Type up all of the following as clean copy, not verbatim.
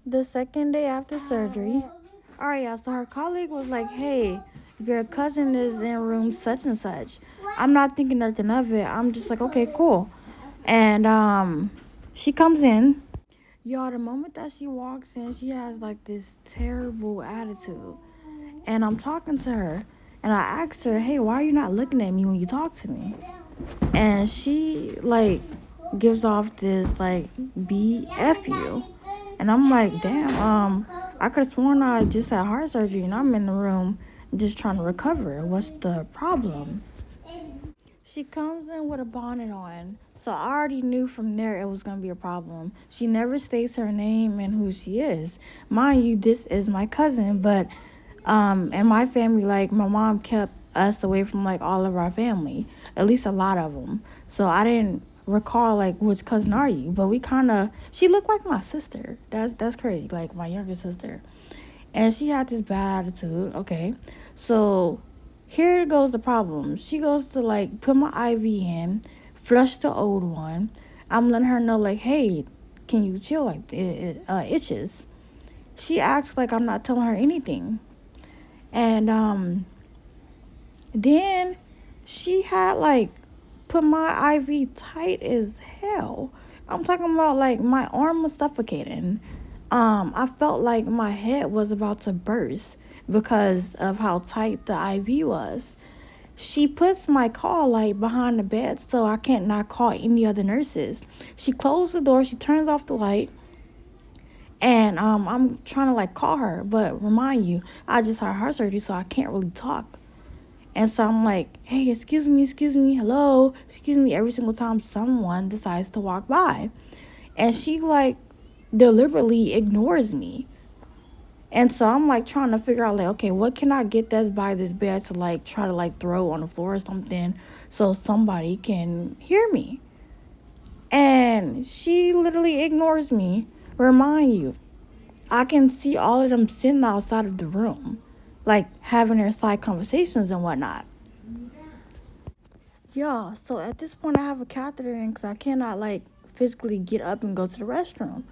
The second day after surgery, all right, y'all. So her colleague was like, "Hey, your cousin is in room such and such." I'm not thinking nothing of it. I'm just like, "Okay, cool." And she comes in. Y'all, the moment that she walks in, she has like this terrible attitude. And I'm talking to her, and I asked her, "Hey, why are you not looking at me when you talk to me?" And she like gives off this like BFU. And I'm like, damn, I could have sworn I just had heart surgery and I'm in the room just trying to recover. What's the problem? She comes in with a bonnet on, so I already knew from there it was going to be a problem. She never states her name and who she is. Mind you, this is my cousin, but in my family, like, my mom kept us away from, like, all of our family, at least a lot of them. So I didn't recall, like, which cousin are you, but we kind of, she looked like my sister. That's crazy, like, my younger sister. And she had this bad attitude, okay? So here goes the problem. She goes to like put my IV in, flush the old one. I'm letting her know like, hey, can you chill? Like it itches. She acts like I'm not telling her anything, and then she had like put my IV tight as hell. I'm talking about like my arm was suffocating. I felt like my head was about to burst because of how tight the IV was. She puts my call light behind the bed so I can't not call any other nurses. She closed the door, she turns off the light, and I'm trying to like call her, but remind you, I just had heart surgery, so I can't really talk. And so I'm like, hey, excuse me, hello, excuse me, every single time someone decides to walk by. And she like deliberately ignores me. And so I'm like trying to figure out like, okay, what can I get that's by this bed to like try to like throw on the floor or something so somebody can hear me. And she literally ignores me. Remind you, I can see all of them sitting outside of the room, like having their side conversations and whatnot. Yeah, so at this point I have a catheter in because I cannot like physically get up and go to the restroom.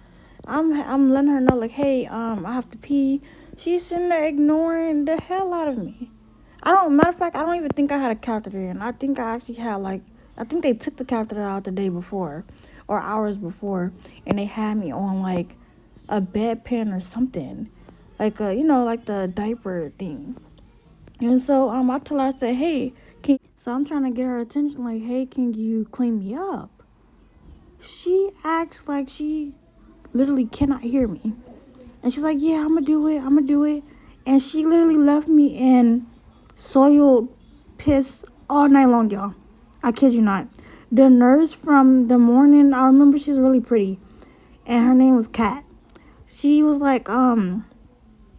I'm letting her know like, hey, I have to pee. She's sitting there ignoring the hell out of me. I don't. Matter of fact, I don't even think I had a catheter in. I think I actually had like, I think they took the catheter out the day before, or hours before, and they had me on like a bedpan or something, like like the diaper thing. And so I told her, I said, hey, so I'm trying to get her attention, like, hey, can you clean me up? She acts like she literally cannot hear me. And she's like, yeah, I'm gonna do it. And she literally left me in soiled piss all night long, y'all. I kid you not. The nurse from the morning, I remember she's really pretty. And her name was Kat. She was like,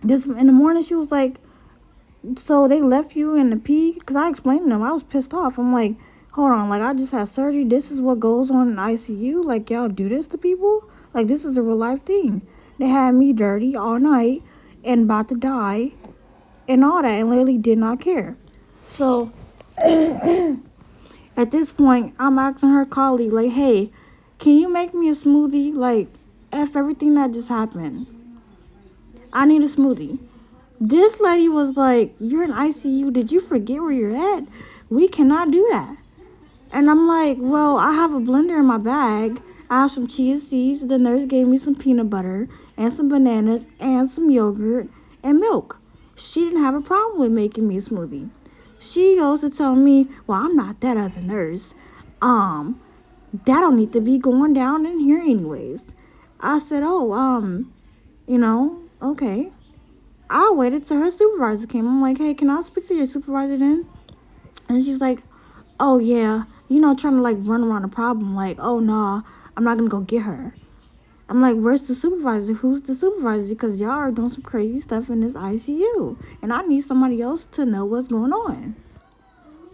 this in the morning, she was like, so they left you in the pee? Because I explained to them, I was pissed off. I'm like, hold on, like, I just had surgery. This is what goes on in ICU? Like, y'all do this to people? Like, this is a real life thing. They had me dirty all night and about to die and all that, and literally did not care. So, at this point, I'm asking her colleague, like, hey, can you make me a smoothie? Like, F everything that just happened. I need a smoothie. This lady was like, you're in ICU. Did you forget where you're at? We cannot do that. And I'm like, well, I have a blender in my bag. I have some chia seeds. The nurse gave me some peanut butter and some bananas and some yogurt and milk. She didn't have a problem with making me a smoothie. She goes to tell me, well, I'm not that other nurse. That don't need to be going down in here anyways. I said, oh, okay. I waited till her supervisor came. I'm like, hey, can I speak to your supervisor then? And she's like, oh, yeah, trying to like run around the problem. Like, oh, no, I'm not going to go get her. I'm like, where's the supervisor? Who's the supervisor? Because y'all are doing some crazy stuff in this ICU. And I need somebody else to know what's going on.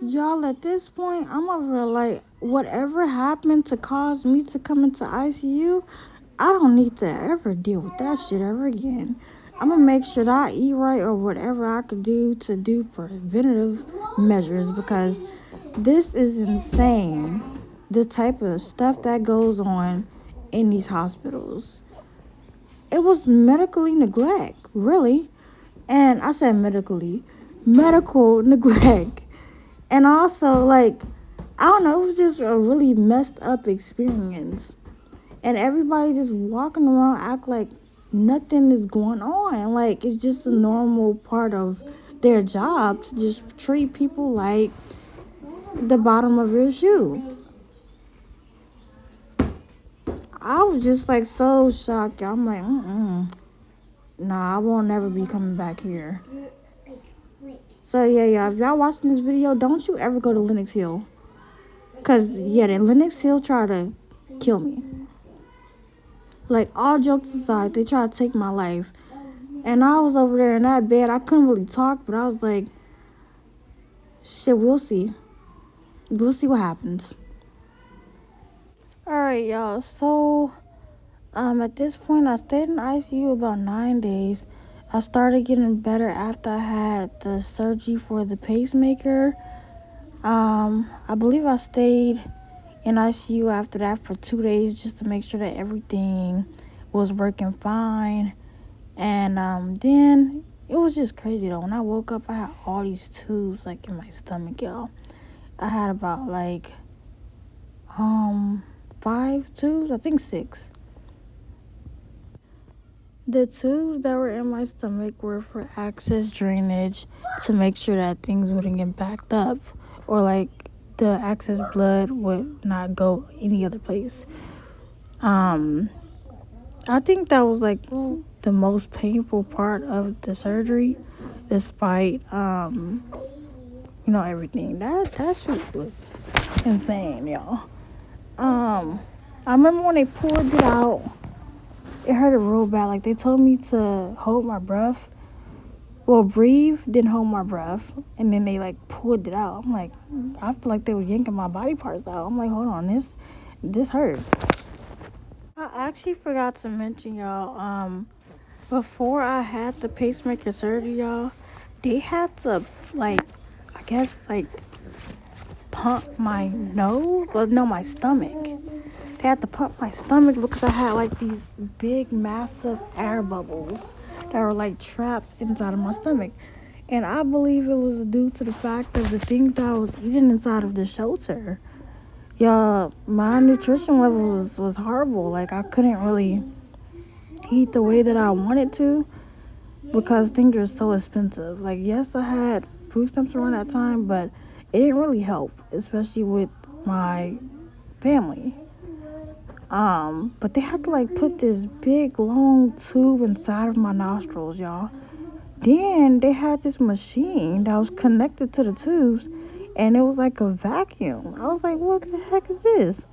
Y'all, at this point, I'm over like, whatever happened to cause me to come into ICU, I don't need to ever deal with that shit ever again. I'm going to make sure that I eat right or whatever I could do to do preventative measures because this is insane. The type of stuff that goes on in these hospitals. it was medically neglect, really. And I said medical neglect. And also, like, I don't know, it was just a really messed up experience. And everybody just walking around act like nothing is going on. Like, it's just a normal part of their job to just treat people like the bottom of your shoe. I was just like so shocked. I'm like, nah, I won't never be coming back here. So yeah, if y'all watching this video, don't you ever go to Lenox Hill. Cause yeah, the Lenox Hill tried to kill me. Like, all jokes aside, they tried to take my life. And I was over there in that bed. I couldn't really talk, but I was like, shit, we'll see. We'll see what happens. Alright, y'all. So, at this point, I stayed in ICU about 9 days. I started getting better after I had the surgery for the pacemaker. I believe I stayed in ICU after that for 2 days just to make sure that everything was working fine. And then it was just crazy though. When I woke up, I had all these tubes like in my stomach, y'all. I had about like 5 tubes, I think 6. The tubes that were in my stomach were for access drainage to make sure that things wouldn't get backed up, or like the excess blood would not go any other place. I think that was like the most painful part of the surgery, despite everything. That shit was insane, y'all. I remember when they pulled it out, it hurted real bad. Like, they told me to hold my breath. Well, breathe, then hold my breath. And then they, like, pulled it out. I'm like, I feel like they were yanking my body parts out. I'm like, hold on, this hurt. I actually forgot to mention, y'all, before I had the pacemaker surgery, y'all, they had to, like, I guess, like, pump my nose? Well, no, my stomach. They had to pump my stomach because I had like these big, massive air bubbles that were like trapped inside of my stomach. And I believe it was due to the fact of the things that I was eating inside of the shelter. Y'all, my nutrition level was horrible. Like, I couldn't really eat the way that I wanted to because things are so expensive. Like, yes, I had food stamps around that time, but it didn't really help, especially with my family. But they had to like put this big long tube inside of my nostrils, y'all. Then they had this machine that was connected to the tubes, and it was like a vacuum. I was like, what the heck is this?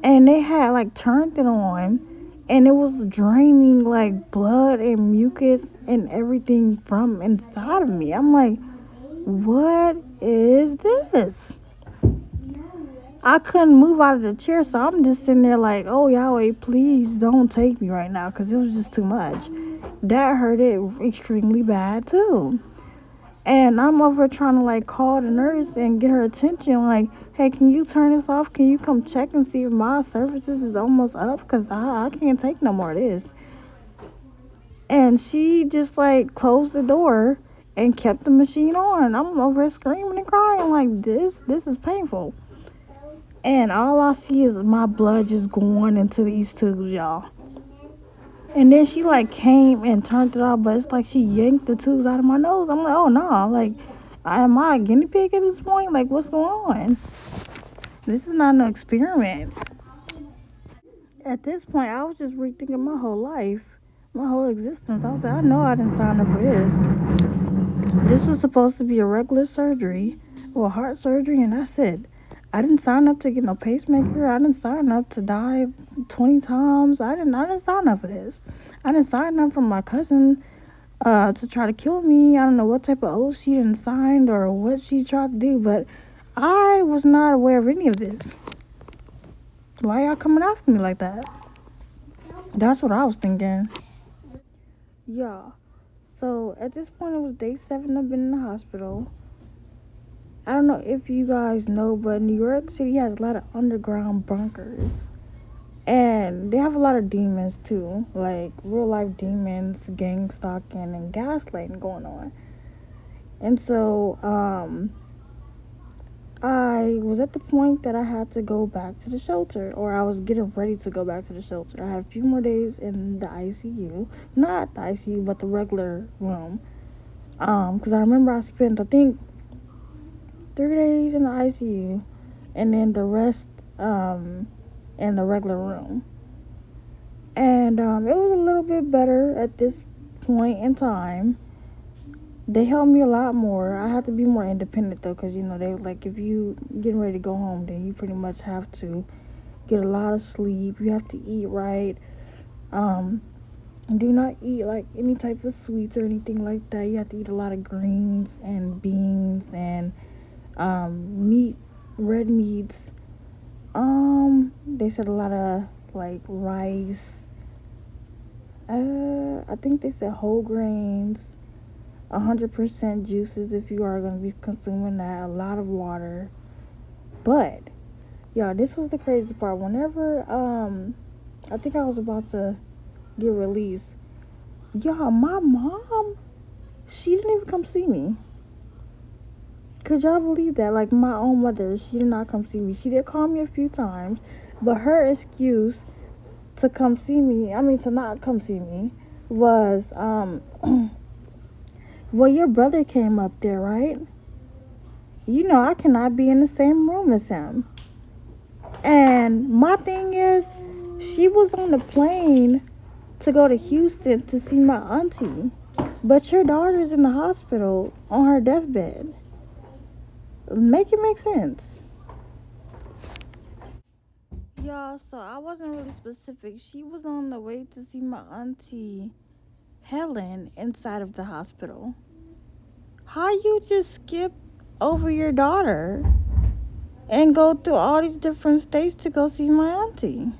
And they had like turned it on, and it was draining like blood and mucus and everything from inside of me. I'm like, what is this? I couldn't move out of the chair, so I'm just sitting there like, oh, Yahweh, please don't take me right now, because it was just too much. That hurt it extremely bad, too. And I'm over trying to, like, call the nurse and get her attention, like, hey, can you turn this off? Can you come check and see if my services is almost up? Because I can't take no more of this. And she just, like, closed the door and kept the machine on. I'm over screaming and crying like, this is painful. And all I see is my blood just going into these tubes, y'all. And then she, like, came and turned it off, but it's like she yanked the tubes out of my nose. I'm like, oh, no. Like, am I a guinea pig at this point? Like, what's going on? This is not an experiment. At this point, I was just rethinking my whole life, my whole existence. I was like, I know I didn't sign up for this. This was supposed to be a regular surgery, or heart surgery, and that's it. I didn't sign up to get no pacemaker. I didn't sign up to die 20 times. I didn't sign up for this. I didn't sign up for my cousin to try to kill me. I don't know what type of oath she didn't sign or what she tried to do, but I was not aware of any of this. Why y'all coming after me like that? That's what I was thinking. Yeah. So at this point, it was day 7. I've been in the hospital. I don't know if you guys know, but New York City has a lot of underground bunkers. And they have a lot of demons too, like real life demons, gang stalking, and gaslighting going on. And so, I was at the point that I had to go back to the shelter, or I was getting ready to go back to the shelter. I had a few more days in the ICU, not the ICU, but the regular room. Because I remember I spent, I think, 3 days in the ICU, and then the rest, in the regular room. And it was a little bit better at this point in time. They helped me a lot more. I had to be more independent though, because they like, if you getting ready to go home, then you pretty much have to get a lot of sleep. You have to eat right. Um, do not eat like any type of sweets or anything like that. You have to eat a lot of greens and beans and meat, red meats. They said a lot of like rice. I think they said whole grains, 100% juices if you are going to be consuming that, a lot of water. But yeah, this was the crazy part. Whenever I think I was about to get released, y'all, my mom, she didn't even come see me. Could y'all believe that? Like, my own mother, she did not come see me. She did call me a few times, but her excuse to come see me, I mean to not come see me, was well, your brother came up there, right? I cannot be in the same room as him. And my thing is, she was on the plane to go to Houston to see my auntie, but your daughter's in the hospital on her deathbed. Make it make sense. Y'all, so I wasn't really specific. She was on the way to see my auntie Helen inside of the hospital. How you just skip over your daughter and go through all these different states to go see my auntie?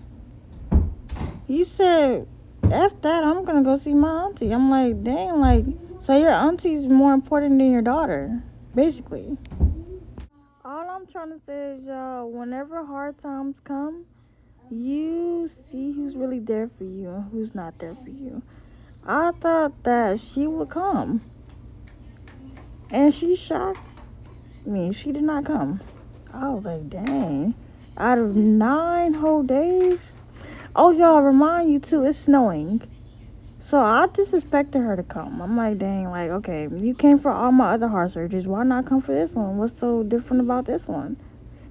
You said, F that, I'm gonna go see my auntie. I'm like, dang, like, so your auntie's more important than your daughter, basically. All I'm trying to say is, y'all, whenever hard times come, you see who's really there for you and who's not there for you. I thought that she would come, and she shocked me. She did not come. I was like, dang. Out of 9 whole days. Oh, y'all, remind you too, it's snowing. So I just expected her to come. I'm like, dang, like, okay, you came for all my other heart surgeries. Why not come for this one? What's so different about this one?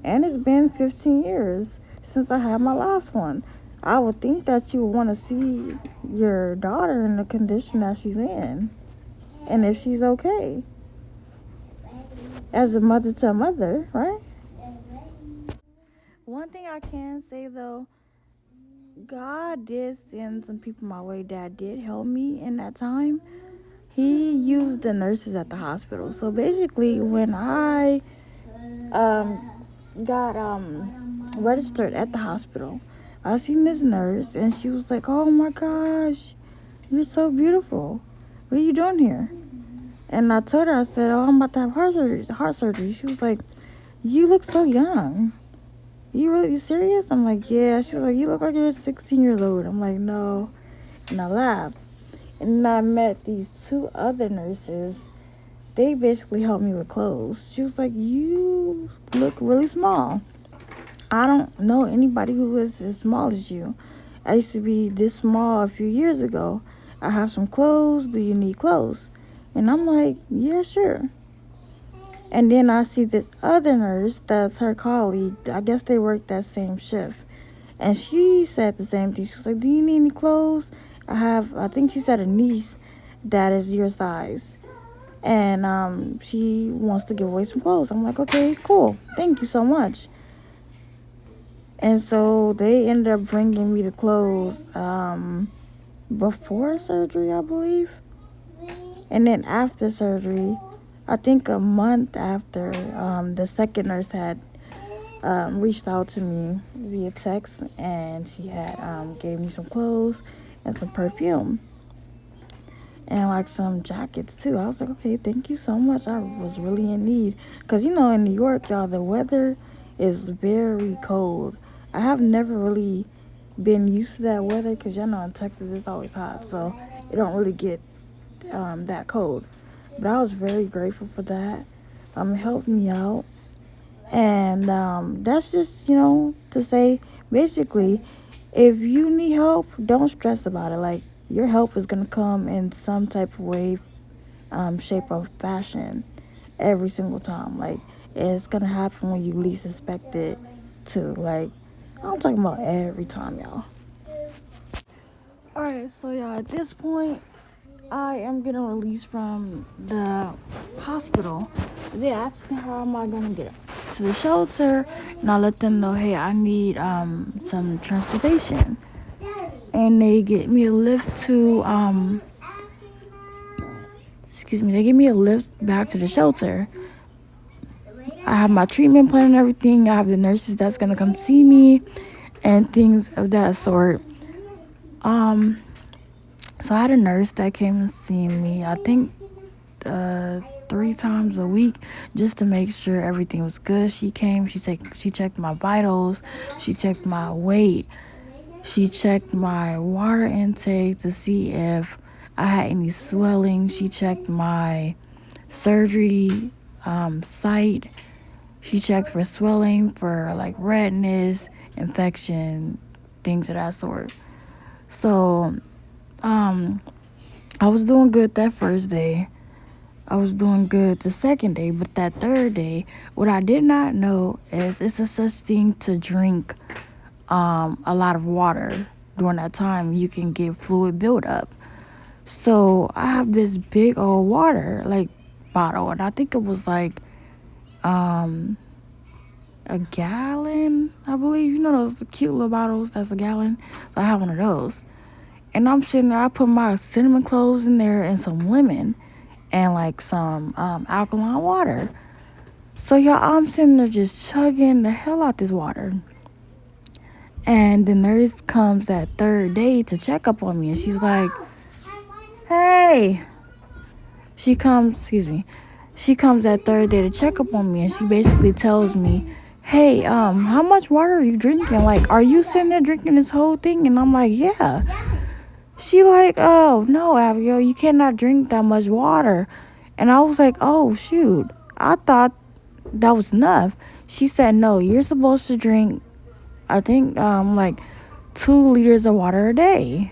And it's been 15 years since I had my last one. I would think that you would want to see your daughter in the condition that she's in, and if she's okay, as a mother to a mother, right? One thing I can say though, God did send some people my way that did help me in that time. He used the nurses at the hospital. So basically, when I got registered at the hospital, I seen this nurse, and she was like, "Oh my gosh, you're so beautiful. What are you doing here?" And I told her, I said, "Oh, I'm about to have heart surgery." She was like, "You look so young. You really serious?" I'm like, "Yeah." She was like, "You look like you're 16 years old." I'm like, "No." And I laughed. And then I met these 2 other nurses. They basically helped me with clothes. She was like, "You look really small. I don't know anybody who is as small as you. I used to be this small a few years ago. I have some clothes. Do you need clothes?" And I'm like, "Yeah, sure." And then I see this other nurse that's her colleague. I guess they work that same shift. And she said the same thing. She was like, "Do you need any clothes? I think she said a niece that is your size. And she wants to give away some clothes." I'm like, "Okay, cool. Thank you so much." And so they ended up bringing me the clothes before surgery, I believe. And then after surgery, I think a month after, the second nurse had reached out to me via text, and she had gave me some clothes and some perfume and like some jackets too. I was like, "Okay, thank you so much. I was really in need." Because in New York, y'all, the weather is very cold. I have never really been used to that weather because y'all know in Texas it's always hot, so it don't really get that cold. But I was very grateful for that. It helped me out. And that's just, to say, basically, if you need help, don't stress about it. Like, your help is going to come in some type of way, shape, or fashion every single time. Like, it's going to happen when you least expect it to. Like, I'm talking about every time, y'all. Alright, so y'all, at this point, I am getting released from the hospital. They asked me how am I gonna get to the shelter, and I let them know, hey, I need some transportation, and they get me a lift to they give me a lift back to the shelter. I have my treatment plan and everything. I have the nurses that's gonna come see me and things of that sort. So I had a nurse that came to see me, I think 3 times a week, just to make sure everything was good. She came, she checked my vitals, she checked my weight, she checked my water intake to see if I had any swelling. She checked my surgery site. She checked for swelling, for like redness, infection, things of that sort. So I was doing good that first day. I was doing good the second day, but that third day, what I did not know is it's a such thing to drink a lot of water during that time. You can get fluid buildup. So I have this big old water like bottle, and I think it was like a gallon, I believe. You know those cute little bottles that's a gallon? So I have one of those. And I'm sitting there, I put my cinnamon cloves in there and some lemon and like some alkaline water. So y'all, I'm sitting there just chugging the hell out this water. And the nurse comes that third day to check up on me, and she's like, hey. She comes that third day to check up on me, and she basically tells me, hey, how much water are you drinking? Like, are you sitting there drinking this whole thing? And I'm like, yeah. She like, oh, no, Abigail, you cannot drink that much water. And I was like, oh, shoot. I thought that was enough. She said, no, you're supposed to drink, I think, like 2 liters of water a day.